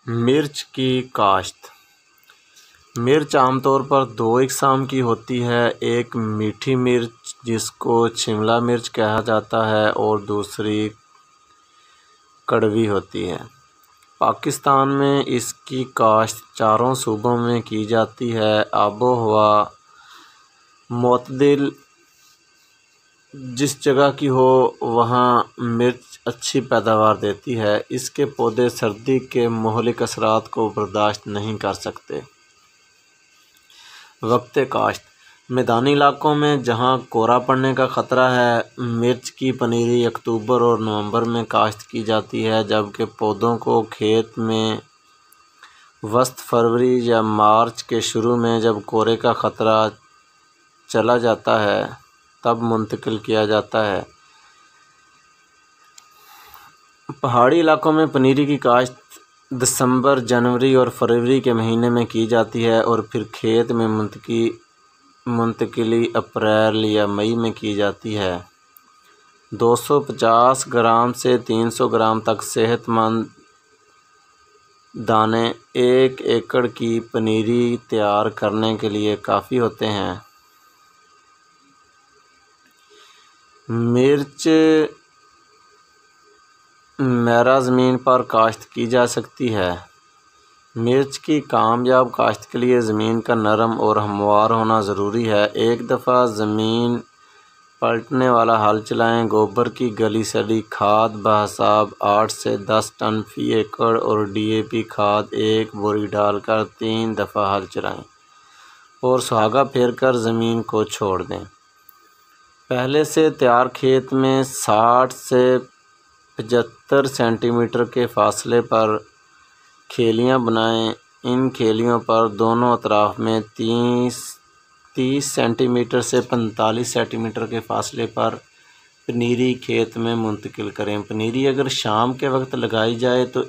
مرچ کی کاشت۔ مرچ عام طور پر دو اقسام کی ہوتی ہے، ایک میٹھی مرچ جس کو شملہ مرچ کہا جاتا ہے اور دوسری کڑوی ہوتی ہے۔ پاکستان میں اس کی کاشت چاروں صوبوں میں کی جاتی ہے۔ آب و ہوا معتدل جس جگہ کی ہو وہاں مرچ اچھی پیداوار دیتی ہے۔ اس کے پودے سردی کے مہلک اثرات کو برداشت نہیں کر سکتے۔ وقت کاشت۔ میدانی علاقوں میں جہاں کورا پڑنے کا خطرہ ہے، مرچ کی پنیری اکتوبر اور نومبر میں کاشت کی جاتی ہے، جبکہ پودوں کو کھیت میں وسط فروری یا مارچ کے شروع میں جب کورے کا خطرہ چلا جاتا ہے تب منتقل کیا جاتا ہے۔ پہاڑی علاقوں میں پنیری کی کاشت دسمبر، جنوری اور فروری کے مہینے میں کی جاتی ہے اور پھر کھیت میں منتقلی اپریل یا مئی میں کی جاتی ہے۔ 250 گرام سے 300 گرام تک صحت مند دانے 1 ایکڑ کی پنیری تیار کرنے کے لیے کافی ہوتے ہیں۔ مرچ میرا زمین پر کاشت کی جا سکتی ہے۔ مرچ کی کامیاب کاشت کے لیے زمین کا نرم اور ہموار ہونا ضروری ہے۔ ایک دفعہ زمین پلٹنے والا ہل چلائیں۔ گوبر کی گلی سڑی کھاد بحساب 8 سے 10 ٹن فی ایکڑ اور ڈی اے پی کھاد 1 بوری ڈال کر 3 دفعہ ہل چلائیں اور سہاگا پھیر کر زمین کو چھوڑ دیں۔ پہلے سے تیار کھیت میں 60 سے 75 سینٹی میٹر کے فاصلے پر کھیلیاں بنائیں۔ ان کھیلیوں پر دونوں اطراف میں 30 سینٹی میٹر سے 45 سینٹی میٹر کے فاصلے پر پنیری کھیت میں منتقل کریں۔ پنیری اگر شام کے وقت لگائی جائے تو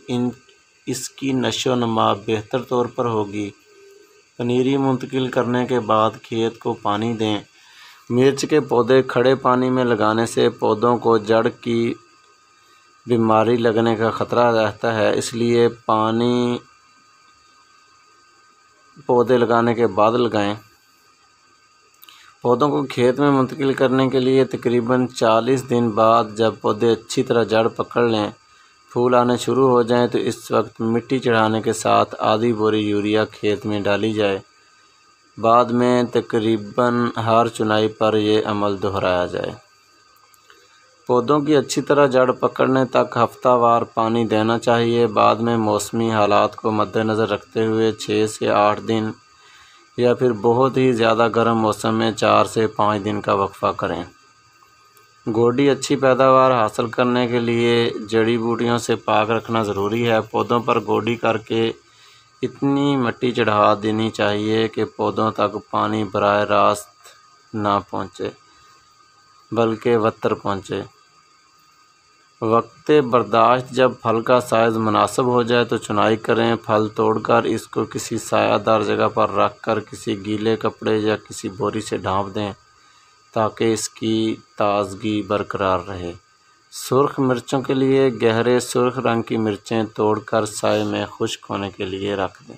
اس کی نشو و نما بہتر طور پر ہوگی۔ پنیری منتقل کرنے کے بعد کھیت کو پانی دیں۔ مرچ کے پودے کھڑے پانی میں لگانے سے پودوں کو جڑ کی بیماری لگنے کا خطرہ رہتا ہے، اس لیے پانی پودے لگانے کے بعد لگائیں۔ پودوں کو کھیت میں منتقل کرنے کے لیے تقریباً 40 دن بعد جب پودے اچھی طرح جڑ پکڑ لیں، پھول آنے شروع ہو جائیں تو اس وقت مٹی چڑھانے کے ساتھ آدھی بوری یوریا کھیت میں ڈالی جائے۔ بعد میں تقریباً ہر چنائی پر یہ عمل دہرایا جائے۔ پودوں کی اچھی طرح جڑ پکڑنے تک ہفتہ وار پانی دینا چاہیے۔ بعد میں موسمی حالات کو مد نظر رکھتے ہوئے 6 سے 8 دن یا پھر بہت ہی زیادہ گرم موسم میں 4 سے 5 دن کا وقفہ کریں۔ گوڈی اچھی پیداوار حاصل کرنے کے لیے جڑی بوٹیوں سے پاک رکھنا ضروری ہے۔ پودوں پر گوڈی کر کے اتنی مٹی چڑھا دینی چاہیے کہ پودوں تک پانی براہ راست نہ پہنچے بلکہ وتر پہنچے۔ وقت برداشت۔ جب پھل کا سائز مناسب ہو جائے تو چنائی کریں۔ پھل توڑ کر اس کو کسی سایہ دار جگہ پر رکھ کر کسی گیلے کپڑے یا کسی بوری سے ڈھانپ دیں تاکہ اس کی تازگی برقرار رہے۔ سرخ مرچوں کے لیے گہرے سرخ رنگ کی مرچیں توڑ کر سائے میں خشک ہونے کے لیے رکھ دیں۔